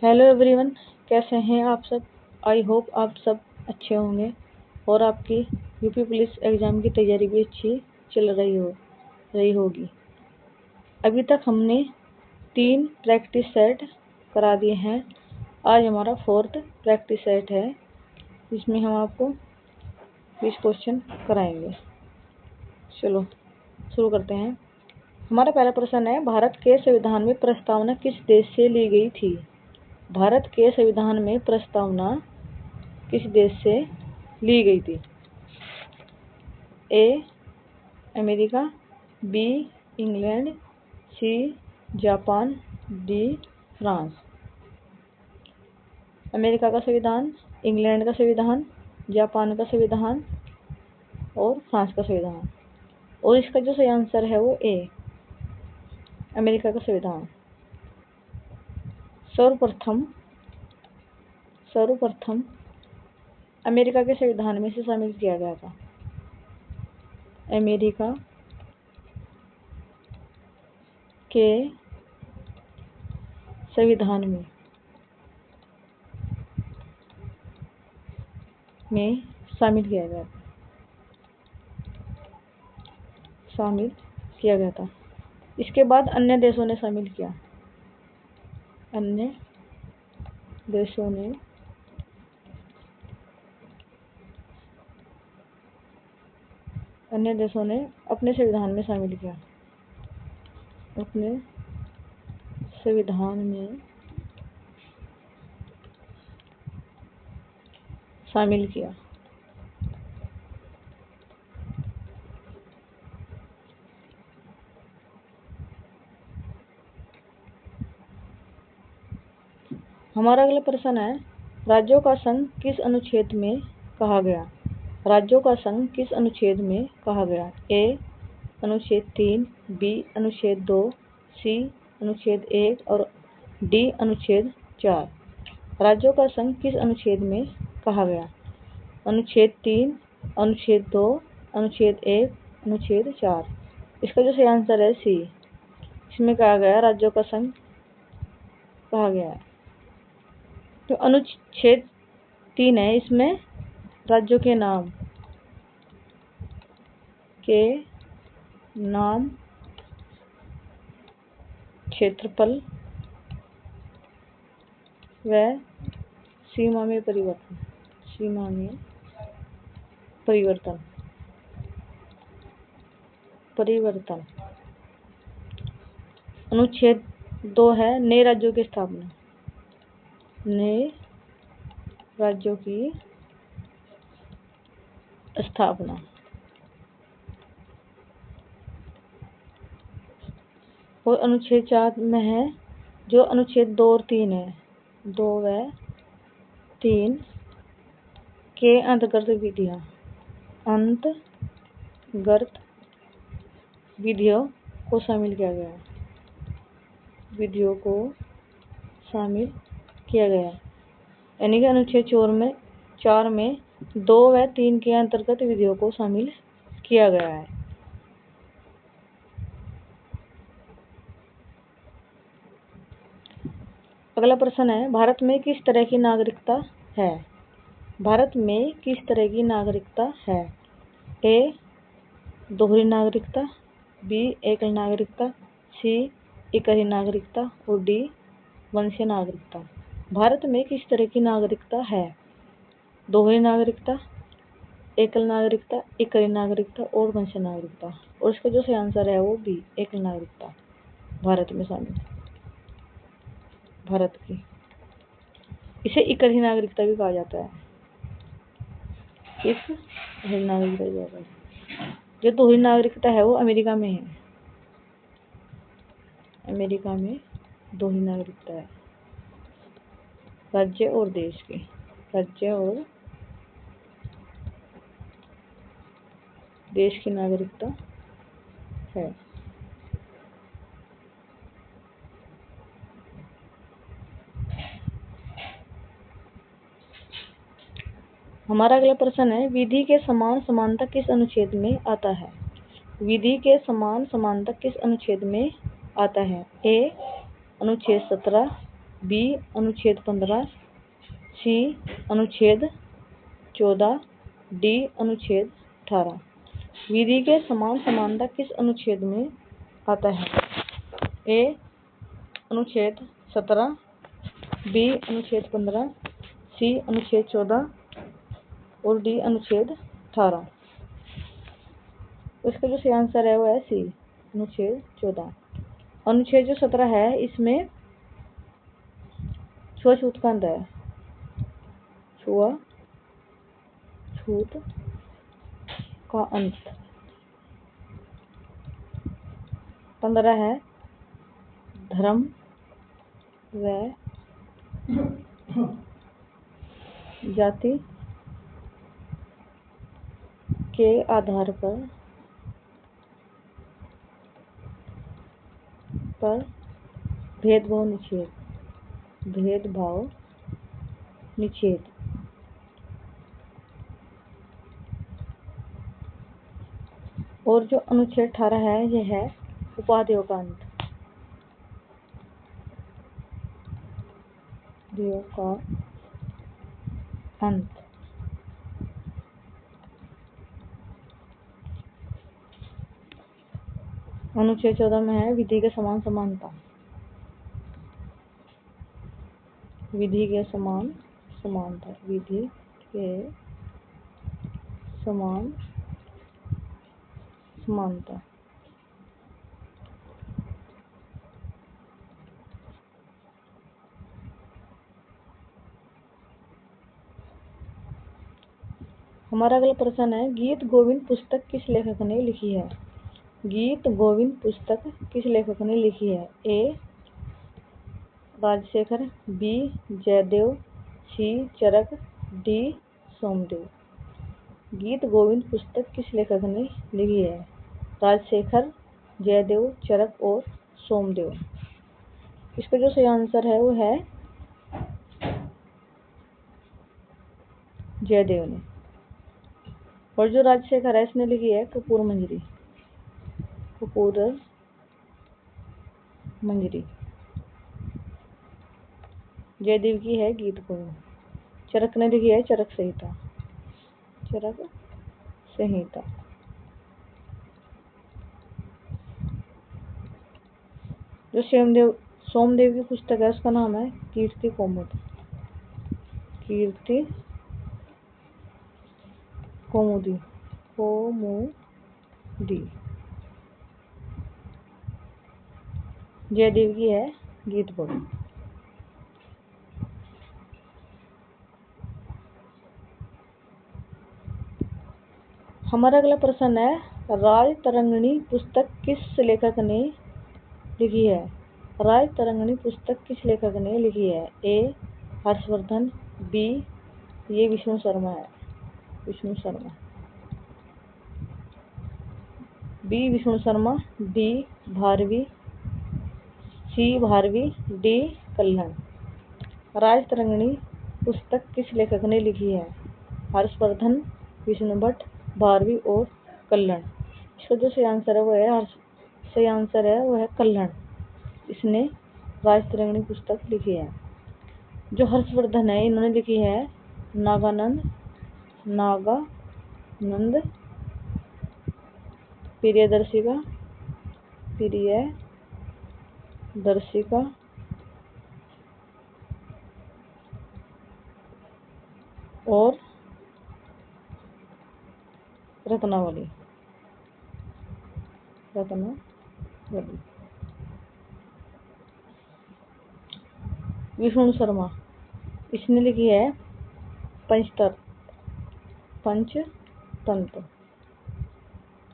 Hello everyone, कैसे हैं आप सब। आई होप आप सब अच्छे होंगे और आपकी यूपी पुलिस एग्ज़ाम की तैयारी भी अच्छी चल रही होगी। अभी तक हमने 3 प्रैक्टिस सेट करा दिए हैं। आज हमारा 4th प्रैक्टिस सेट है, जिसमें हम आपको 20 क्वेश्चन कराएंगे। चलो शुरू करते हैं। हमारा पहला प्रश्न है, भारत के संविधान में प्रस्तावना किस देश से ली गई थी। भारत के संविधान में प्रस्तावना किस देश से ली गई थी। A America, B England, C Japan, D France. America का संविधान, इंग्लैंड का संविधान, जापान का संविधान और फ्रांस का संविधान। और इसका जो सही आंसर है वो ए अमेरिका का संविधान। सर्वप्रथम अमेरिका के संविधान में से शामिल किया गया था। अमेरिका के संविधान में शामिल किया गया था। इसके बाद अन्य देशों ने शामिल किया। अन्य देशों ने अपने संविधान में शामिल किया। अपने संविधान में शामिल किया। हमारा अगला प्रश्न है, राज्यों का संघ किस अनुच्छेद में कहा गया। राज्यों का संघ किस अनुच्छेद में कहा गया। ए अनुच्छेद 3, बी अनुच्छेद 2, सी अनुच्छेद 1 और डी अनुच्छेद 4। राज्यों का संघ किस अनुच्छेद में कहा गया। अनुच्छेद 3, अनुच्छेद 2, अनुच्छेद 1, अनुच्छेद 4। इसका जो सही आंसर है सी। इसमें कहा गया राज्यों का संघ कहा गया है। तो अनुच्छेद 3 है, इसमें राज्यों के नाम, क्षेत्रफल व सीमा में परिवर्तन। अनुच्छेद 2 है, नए राज्यों की स्थापना। नए राज्यों की स्थापना। और अनुच्छेद 4 में है जो अनुच्छेद 2 और 3 है। 2 व 3 के अंतर्गत विधियों को शामिल किया गया है। यानी कि अनुच्छेद 4 में 2 व 3 के अंतर्गत विधियों को शामिल किया गया है। अगला प्रश्न है, भारत में किस तरह की नागरिकता है। भारत में किस तरह की नागरिकता है। ए दोहरी नागरिकता, बी एकल नागरिकता, सी इकहरी नागरिकता और डी वंशीय नागरिकता। भारत में किस तरह की नागरिकता है। दोहरी नागरिकता, एकल नागरिकता, इकहरी नागरिकता और वंशीय नागरिकता। और इसका जो सही आंसर है वो बी एकल नागरिकता भारत में शामिल है। भारत की इसे इकहरी नागरिकता भी कहा जाता है। जो दोहरी नागरिकता है वो अमेरिका में है। अमेरिका में दोहरी नागरिकता है। राज्य और देश की नागरिकता है। हमारा अगला प्रश्न है, विधि के समान समानता किस अनुच्छेद में आता है। विधि के समान समानता किस अनुच्छेद में आता है। ए अनुच्छेद 17, बी अनुच्छेद 15, सी अनुच्छेद 14, डी अनुच्छेद 18। विधि के समान समानता किस अनुच्छेद में आता है? ए अनुच्छेद 17, बी अनुच्छेद 15, सी अनुच्छेद 14 और डी अनुच्छेद 18। इसका जो सही आंसर है वो है सी अनुच्छेद 14। अनुच्छेद जो 17 है इसमें छुआछूत का अंत है, छुआछूत का अंत। 15 है धर्म व जाति के आधार पर भेदभाव निषेध। और जो अनुच्छेद 18 है यह है उपाधियों का अंत। अनुच्छेद 14 में है विधि के समान समानता। विधि के समान समानता। हमारा अगला प्रश्न है गीत गोविंद पुस्तक किस लेखक ने लिखी है? गीत गोविंद पुस्तक किस लेखक ने लिखी है? ए राजशेखर, बी जयदेव, सी चरक, डी सोमदेव। गीत गोविंद पुस्तक किस लेखक ने लिखी है? राजशेखर, जयदेव, चरक और सोमदेव। इसका जो सही आंसर है वो है जयदेव ने। और जो राजशेखर है इसने लिखी है कपूर मंजरी। जयदेव की है गीत गोविंद। चरक ने लिखी है चरक संहिता। जो सोमदेव की पुस्तक है उसका नाम है कीर्ति कौमुदी। जयदेव की है गीत गोविंद। हमारा अगला प्रश्न है राजतरंगिणी पुस्तक किस लेखक ने लिखी है? राजतरंगिणी पुस्तक किस लेखक ने लिखी है? ए हर्षवर्धन, बी ये विष्णु शर्मा, बी विष्णु शर्मा, डी भारवी, सी भारवी, डी कल्हण। राजतरंगिणी पुस्तक किस लेखक ने लिखी है? हर्षवर्धन, विष्णु भट्ट, भारवी और कल्हण। इसका जो सही आंसर है वो है कल्हण। इसने राजतरंगिणी पुस्तक लिखी है। जो हर्षवर्धन है इन्होंने लिखी है नागानंद, प्रियदर्शिका और रत्नावली। विष्णु शर्मा इसने लिखी है पंचतंत्र।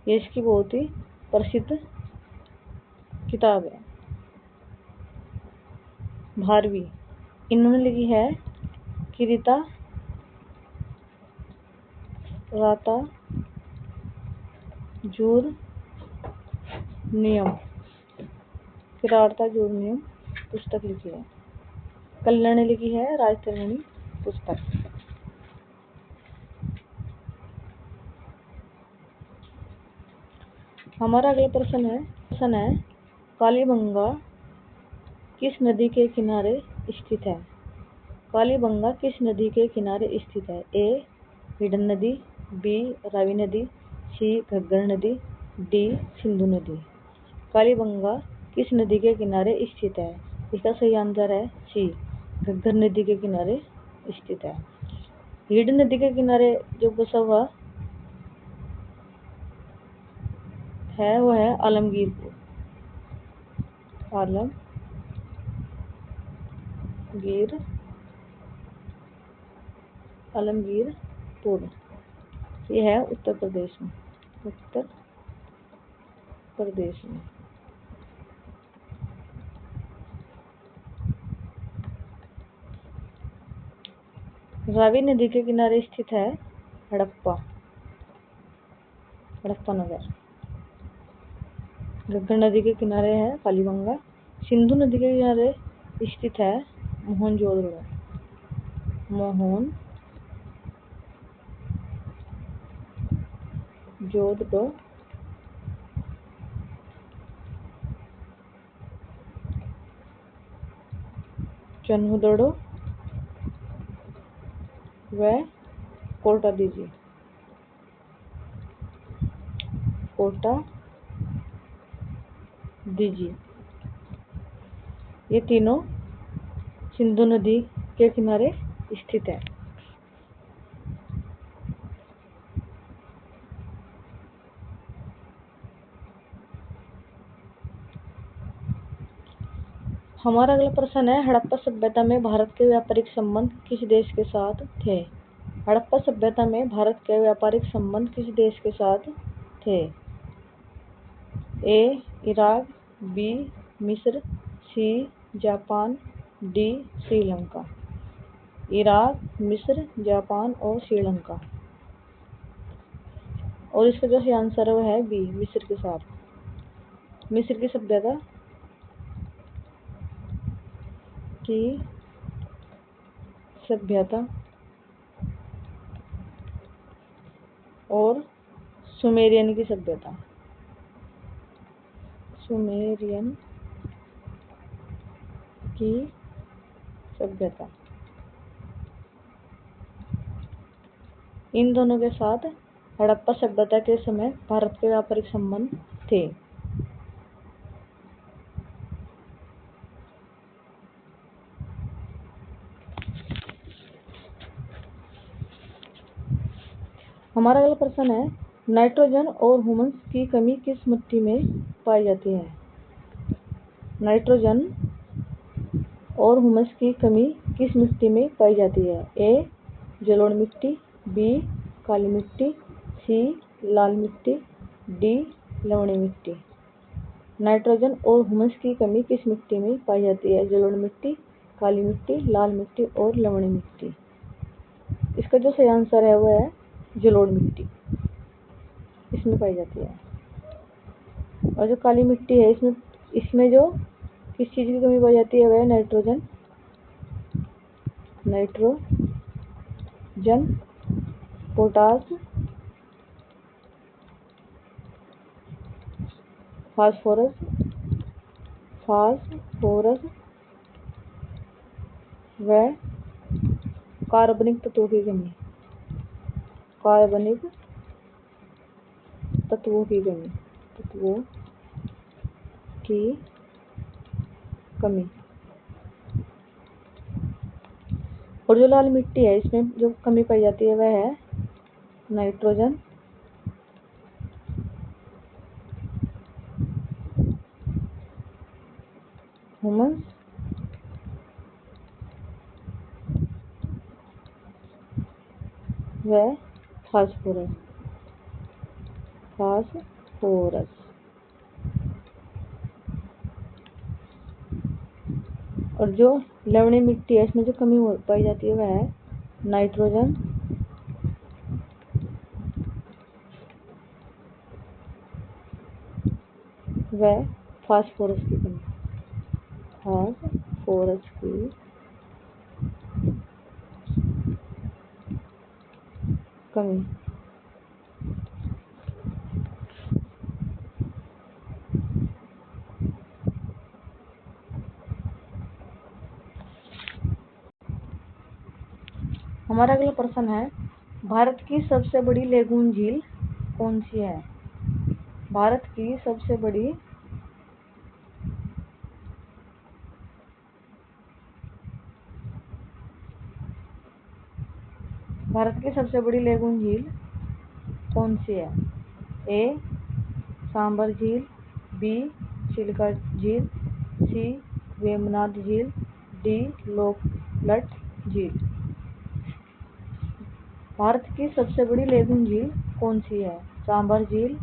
ये इसकी बहुत ही प्रसिद्ध किताब है। भारवी इन्होंने लिखी है किराता जूर नियम पुस्तक लिखी है। कल्हण ने लिखी है राजतरंगिणी पुस्तक। हमारा अगला प्रश्न है कालीबंगा किस नदी के किनारे स्थित है? कालीबंगा किस नदी के किनारे स्थित है? ए हिडन नदी, बी रावी नदी, सी घग्गर नदी, डी सिंधु नदी। कालीबंगा किस नदी के किनारे स्थित है? इसका सही आंसर है सी घग्गर नदी के किनारे स्थित है। हिडन नदी के किनारे जो बसा हुआ है वो है आलमगीरपुर। आलमगीरपुर ये है उत्तर प्रदेश में। रावी नदी के किनारे स्थित है हड़प्पा नगर। घग्गर नदी के किनारे है कालीबंगा। सिंधु नदी के किनारे स्थित है मोहनजोदड़ो। चन्हुदड़ो व कोटा दीजी ये तीनों सिंधु नदी के किनारे स्थित है। हमारा अगला प्रश्न है हड़प्पा सभ्यता में भारत के व्यापारिक संबंध किस देश के साथ थे? हड़प्पा सभ्यता में भारत के व्यापारिक संबंध किस देश के साथ थे? ए इराक, बी मिस्र, C Japan, D Sri Lanka. Iraq, मिस्र, जापान और श्रीलंका। और इसका जो आंसर है वो है बी मिस्र के साथ। मिस्र की सभ्यता और सुमेरियन की सभ्यता। इन दोनों के साथ हड़प्पा सभ्यता के समय भारत के व्यापारिक संबंध थे। हमारा अगला प्रश्न है नाइट्रोजन और ह्यूमस की कमी किस मिट्टी में पाई जाती है? नाइट्रोजन और ह्यूमस की कमी किस मिट्टी में पाई जाती है? ए जलोढ़ मिट्टी, बी काली मिट्टी, सी लाल मिट्टी, डी लवणी मिट्टी। नाइट्रोजन और ह्यूमस की कमी किस मिट्टी में पाई जाती है? जलोढ़ मिट्टी, काली मिट्टी, लाल मिट्टी और लवणी मिट्टी। इसका जो सही आंसर है वो है जलोढ़ मिट्टी, इसमें पाई जाती है। और जो काली मिट्टी है इसमें जो किस चीज़ की कमी पाई जाती है वह है नाइट्रोजन, पोटास, फास्फोरस व कार्बनिक तत्वों की कमी। और जो लाल मिट्टी है इसमें जो कमी पाई जाती है वह है नाइट्रोजन, ह्यूमस व फास्फोरस। और जो लवणी मिट्टी है इसमें जो कमी पाई जाती है वह है नाइट्रोजन, व फास्फोरस की कमी। हमारा अगला प्रश्न है, भारत की सबसे बड़ी लेगून झील कौन सी है? भारत की सबसे बड़ी लेगून झील कौन सी है? ए सांबर झील, बी चिल्का झील, सी वेमनाथ झील, डी लोकलट झील। भारत की सबसे बड़ी लेगून झील कौन सी है? सांबर झील,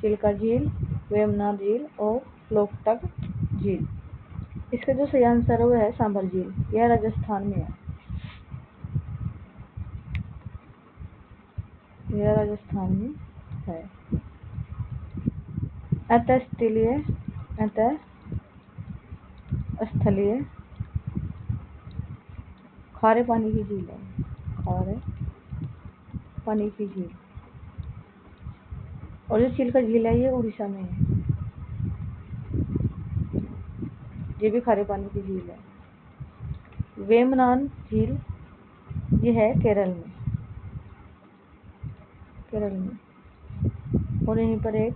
चिल्का झील, वेमनाथ झील और लोकटक झील। इसका जो सही आंसर है वो है सांबर झील। यह राजस्थान में है। यह राजस्थान में है। अतः स्थलीय खारे पानी की झील है। खारे पानी की झील। और जो चिल्का झील है ये उड़ीसा में है। ये भी खारे पानी की झील है। वेमनाथ झील ये है केरल में। और यहीं पर एक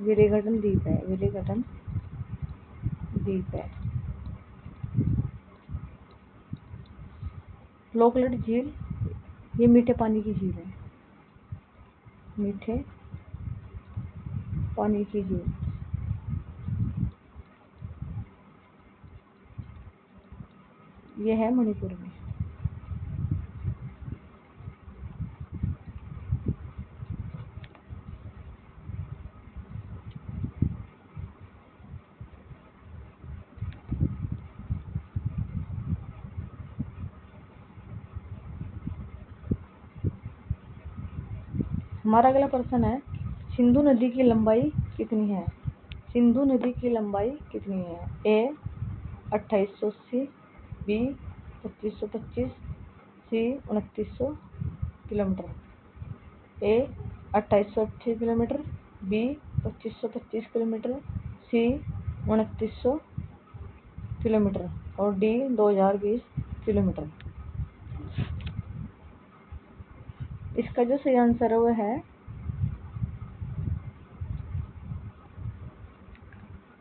विलिंगडन द्वीप है। लोकलट झील ये मीठे पानी की झील है। मीठे पानी की झील। ये है मणिपुर में। हमारा अगला प्रश्न है, सिंधु नदी की लंबाई कितनी है? सिंधु नदी की लंबाई कितनी है? ए 2880, बी 2525, सी 2900 किलोमीटर। ए 2880 किलोमीटर, बी 2525 किलोमीटर, सी 2900 किलोमीटर और डी 2020 किलोमीटर। इसका जो सही आंसर है वो है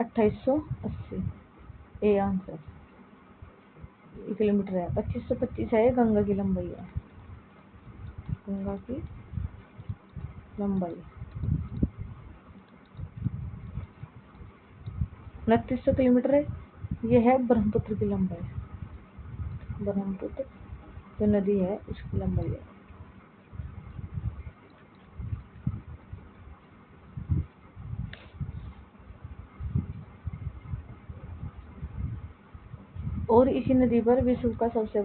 2880। ए आंसर किलोमीटर है। 2525 है गंगा की लंबाई है। गंगा की लंबाई 2900 किलोमीटर है। ये है ब्रह्मपुत्र की लंबाई। ब्रह्मपुत्र जो नदी है उसकी लंबाई है। और इसी नदी पर विश्व का सबसे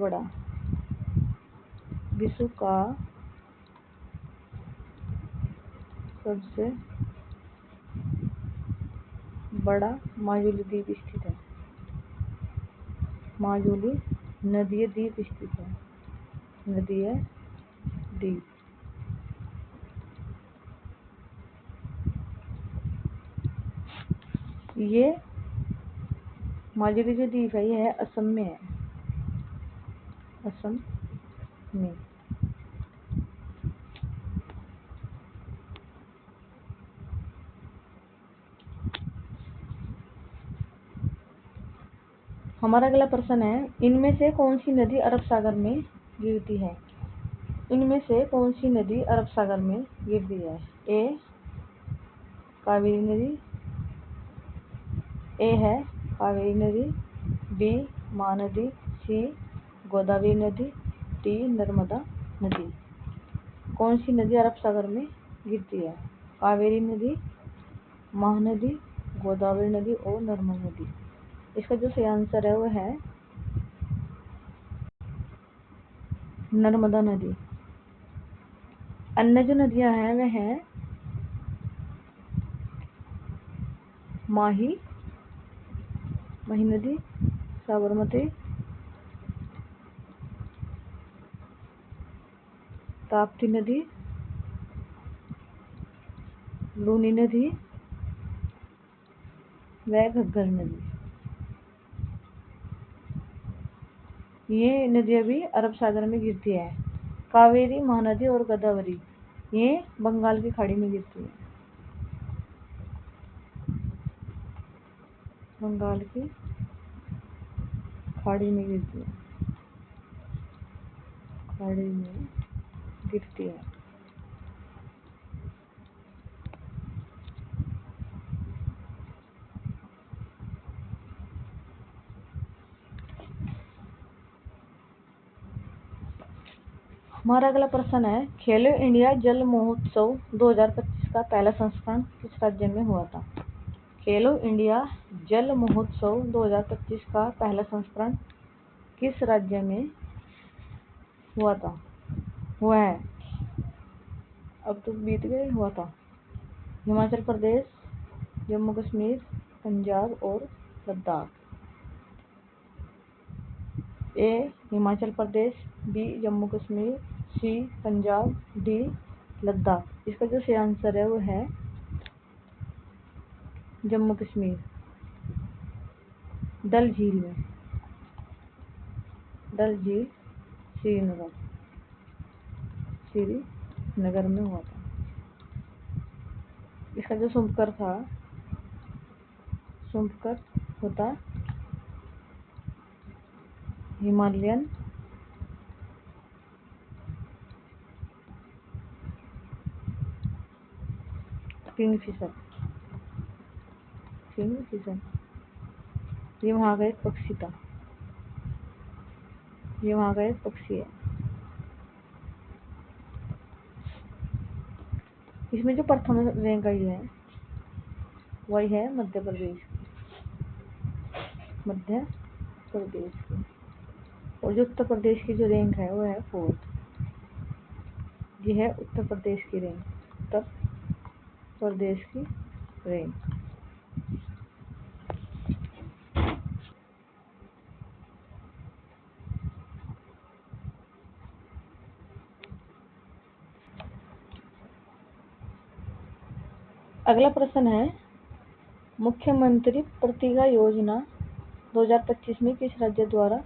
बड़ा माजुली द्वीप स्थित है। माजुली नदीय द्वीप स्थित है। नदीय द्वीप। ये माजुली जो द्वीप है ये है असम में है। असम में। हमारा अगला प्रश्न है, इनमें से कौन सी नदी अरब सागर में गिरती है? इनमें से कौन सी नदी अरब सागर में गिरती है? ए कावेरी नदी। ए है कावेरी नदी, बी महानदी, सी गोदावरी नदी, डी नर्मदा नदी। कौन सी नदी अरब सागर में गिरती है? कावेरी नदी, महानदी, गोदावरी नदी और नर्मदा नदी। इसका जो सही आंसर है वो है नर्मदा नदी। अन्य जो नदियां हैं वह हैं माही नदी, साबरमती, ताप्ती नदी, लूनी नदी व घग्गर नदी। ये नदियाँ भी अरब सागर में गिरती है। कावेरी, महानदी और गोदावरी ये बंगाल की खाड़ी में गिरती है। बंगाल की खाड़ी में गिरती है। खाड़ी में गिरती है। हमारा अगला प्रश्न है, खेलो इंडिया जल महोत्सव 2025 का पहला संस्करण किस राज्य में हुआ था? खेलो इंडिया जल महोत्सव 2025 का पहला संस्करण किस राज्य में हुआ था? हुआ है, अब तो बीत गए, हुआ था हिमाचल प्रदेश, जम्मू कश्मीर, पंजाब और लद्दाख। ए हिमाचल प्रदेश, बी जम्मू कश्मीर, सी पंजाब, डी लद्दाख। इसका जो सही आंसर है वो है जम्मू कश्मीर, डल झील में। डल झील श्रीनगर में हुआ था। इसका जो सुंदकर था, सुंदकर होता हिमालयन किंगफिशर। ये वहाँ का एक पक्षी था। ये वहाँ का एक पक्षी है। इसमें जो प्रथम रैंक आई है वही है मध्य प्रदेश की। और जो उत्तर प्रदेश की जो रैंक है वो है 4th। ये है उत्तर प्रदेश की रैंक। उत्तर प्रदेश की रैंक। अगला प्रश्न है, मुख्यमंत्री प्रतिज्ञा योजना 2025 में किस राज्य द्वारा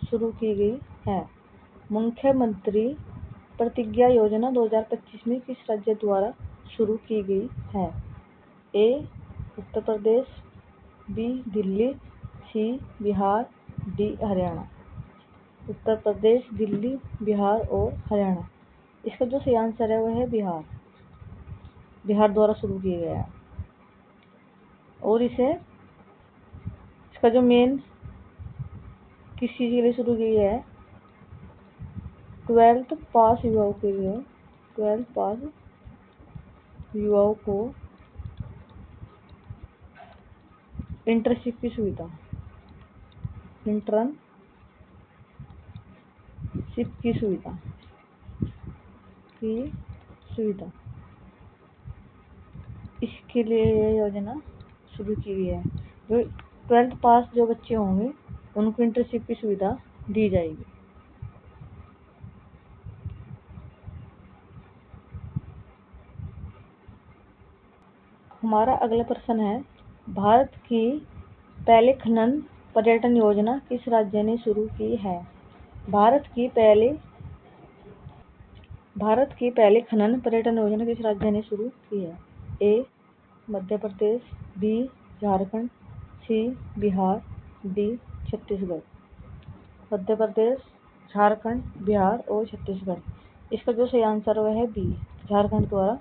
शुरू की गई है? मुख्यमंत्री प्रतिज्ञा योजना 2025 में किस राज्य द्वारा शुरू की गई है? ए उत्तर प्रदेश, बी दिल्ली, सी बिहार, डी हरियाणा। उत्तर प्रदेश, दिल्ली, बिहार और हरियाणा। इसका जो सही आंसर है वह है बिहार। बिहार द्वारा शुरू किया गया है। और इसका जो मेन किस चीज़ के लिए शुरू किया है? 12th पास युवाओं के लिए। 12th पास युवाओं को इंटर्नशिप की सुविधा, इसके लिए यह योजना शुरू की गई है। जो 12th पास जो बच्चे होंगे उनको इंटर्नशिप की सुविधा दी जाएगी। हमारा अगला प्रश्न है, भारत की पहले खनन पर्यटन योजना किस राज्य ने शुरू की है? भारत की पहले खनन पर्यटन योजना किस राज्य ने शुरू की है? ए मध्य प्रदेश, बी झारखंड, सी बिहार, डी छत्तीसगढ़। मध्य प्रदेश, झारखंड, बिहार और छत्तीसगढ़। इसका जो सही आंसर वह है बी, झारखंड द्वारा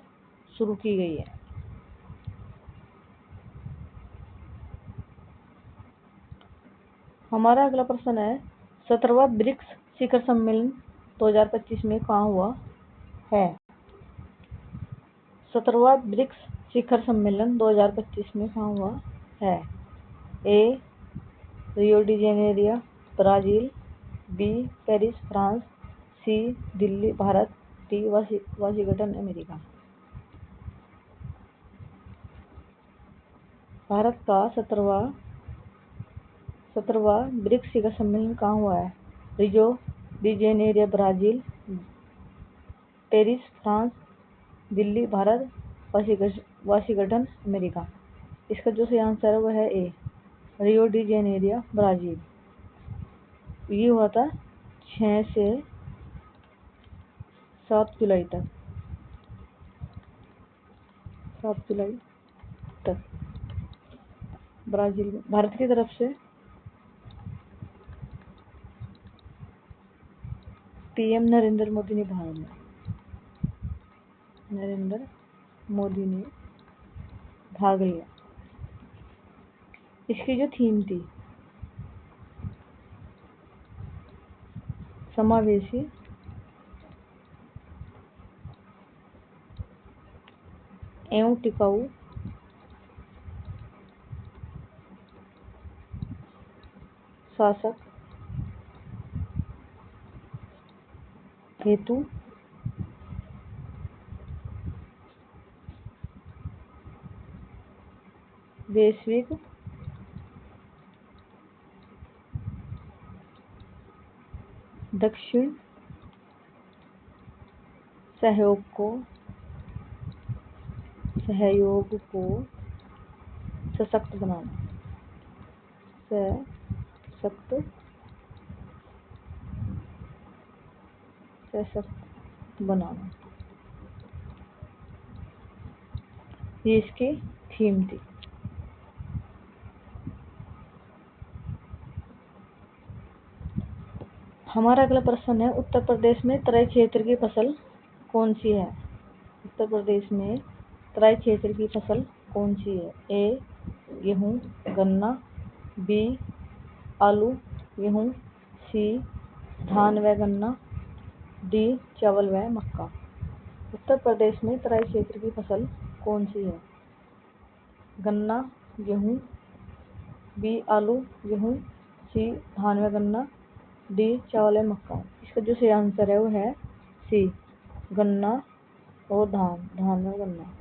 शुरू की गई है। हमारा अगला प्रश्न है, 17वां ब्रिक्स शिखर सम्मेलन 2025 में कहाँ हुआ है? 17वां ब्रिक्स शिखर सम्मेलन 2025 में कहाँ हुआ है? A Rio de Janeiro Brazil, B Paris France, C Delhi Bharat, D Washington America. Bharat का 17वां ब्रिक्स शिखर सम्मेलन कहाँ हुआ है? Rio de Janeiro Brazil, Paris France, Delhi Bharat, Washington America. इसका जो सही आंसर है वह है A Rio de Janeiro Brazil. ये हुआ था 6 से 7 जुलाई तक, 7 जुलाई तक ब्राज़ील में। भारत की तरफ से पीएम नरेंद्र मोदी ने भाग लिया, नरेंद्र मोदी ने भाग लिया। इसकी जो थीम थी समावेशी एवं टिकाऊ शासक हेतु वैश्विक दक्षिण सहयोग को सशक्त बनाना, सशक्त बनाना, ये इसकी थीम थी। हमारा अगला प्रश्न है, उत्तर प्रदेश में तराई क्षेत्र की फसल कौन सी है? उत्तर प्रदेश में तराई क्षेत्र की फसल कौन सी है? ए गेहूँ गन्ना, बी आलू गेहूँ, सी धान व गन्ना, डी चावल व मक्का। उत्तर प्रदेश में तराई क्षेत्र की फसल कौन सी है? गन्ना गेहूँ, बी आलू गेहूँ, सी धान व गन्ना, डी चावल व मक्का। इसका जो सही आंसर है वो है सी गन्ना और धान व गन्ना।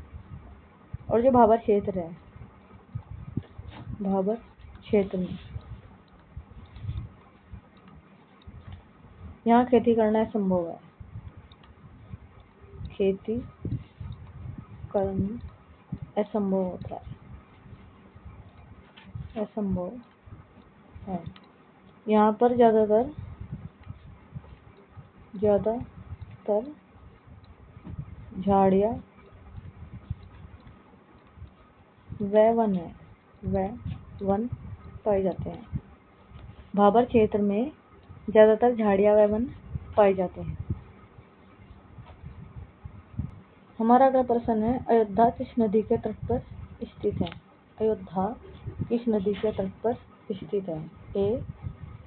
और जो भाबर क्षेत्र है, भाबर क्षेत्र में यहाँ खेती करना असंभव है, खेती करना असंभव होता है, असंभव है। यहाँ पर ज़्यादातर झाड़ियाँ व वन पाए जाते हैं। भाबर क्षेत्र में ज़्यादातर झाड़ियाँ व वन पाए जाते हैं। हमारा अगला प्रश्न है, अयोध्या किस नदी के तट पर स्थित है? अयोध्या किस नदी के तट पर स्थित है? ए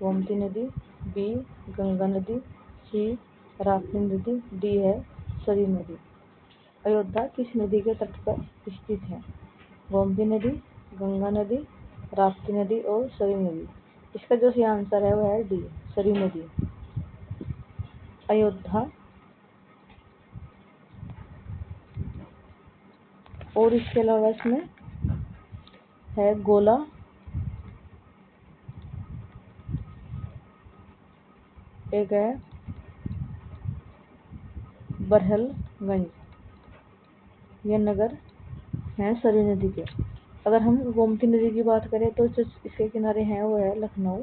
गोमती नदी, बी गंगा नदी, सी राप्ती नदी, डी है सरयू नदी। अयोध्या किस नदी के तट पर स्थित है? गोमती नदी, गंगा नदी, राप्ती नदी और सरयू नदी। इसका जो सही आंसर है वो है डी सरयू नदी। अयोध्या और इसके अलावा इसमें है गोला, एक है बरहलगंज, ये नगर हैं सरयू नदी के। अगर हम गोमती नदी की बात करें तो जो इसके किनारे हैं वो है लखनऊ,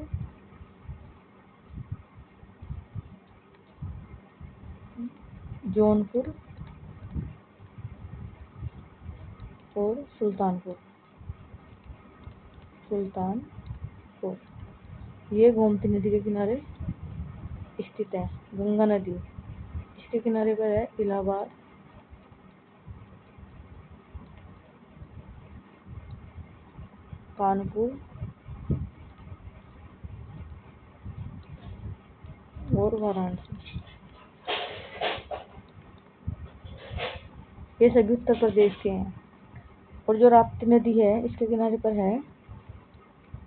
जौनपुर और सुल्तानपुर। ये गोमती नदी के किनारे स्थित है। गंगा नदी इसके किनारे पर है इलाहाबाद, कानपुर और वाराणसी। ये सभी उत्तर प्रदेश के हैं। और जो राप्ती नदी है इसके किनारे पर है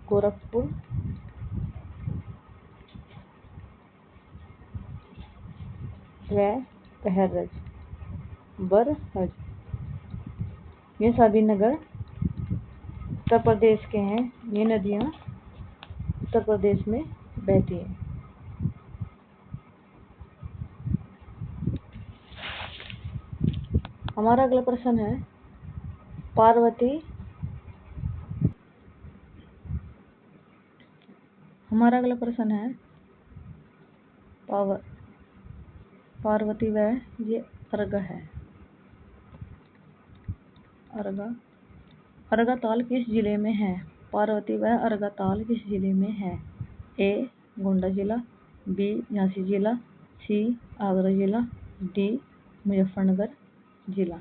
गोरखपुर, व बरहज। ये सभी नगर उत्तर प्रदेश के हैं। ये नदियाँ उत्तर प्रदेश में बहती हैं। हमारा अगला प्रश्न है, पार्वती पावर पार्वती व ये अर्घ है। अर्घाताल किस जिले में है? पार्वती व अर्घाताल किस जिले में है? ए गोंडा जिला, बी झांसी जिला, सी आगरा जिला, डी मुजफ्फरनगर जिला।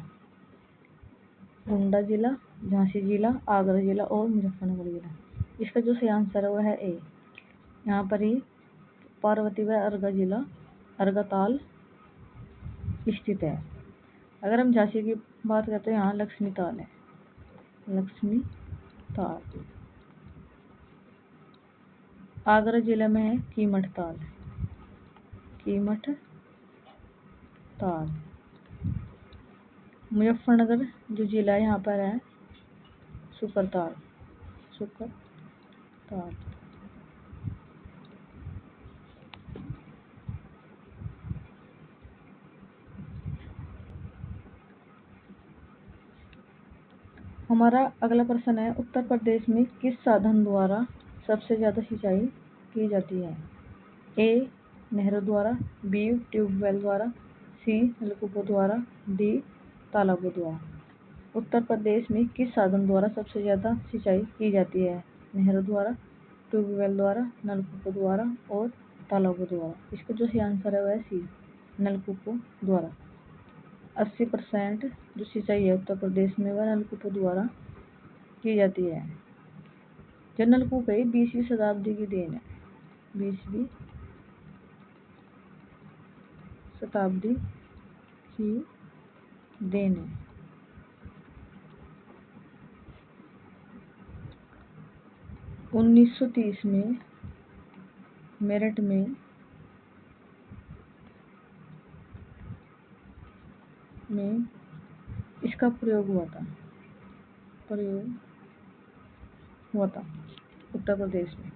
गोंडा जिला, झांसी जिला, आगरा जिला और मुजफ्फरनगर जिला। इसका जो सही आंसर है वो है ए। यहाँ पर ही पार्वती व अर्घाताल स्थित है। अगर हम झांसी की बात करते हैं, यहाँ लक्ष्मी ताल है। लक्ष्मी ताल। आगरा जिले में है कीमठ ताल। कीमठ ताल। मुजफ्फरनगर जो जिला है यहाँ पर है सुकरताल। सुकरताल। हमारा अगला प्रश्न है, उत्तर प्रदेश में किस साधन द्वारा सबसे ज्यादा सिंचाई की जाती है? ए नहरों द्वारा, बी ट्यूबवेल द्वारा, सी नलकूपों द्वारा, डी तालाबों द्वारा। उत्तर प्रदेश में किस साधन द्वारा सबसे ज्यादा सिंचाई की जाती है? नहरों द्वारा, ट्यूबवेल द्वारा, नलकूपों द्वारा और तालाबों द्वारा। इसका जो सही आंसर है वह सी नलकूपों द्वारा। 80% जो सिंचाई है उत्तर प्रदेश में वह नलकूपों द्वारा की जाती है। जो नलकूप है 20वीं शताब्दी की देन है। 20वीं शताब्दी की देन है। उन्नीस सौ 30 में मेरठ में इसका प्रयोग हुआ था उत्तर प्रदेश में।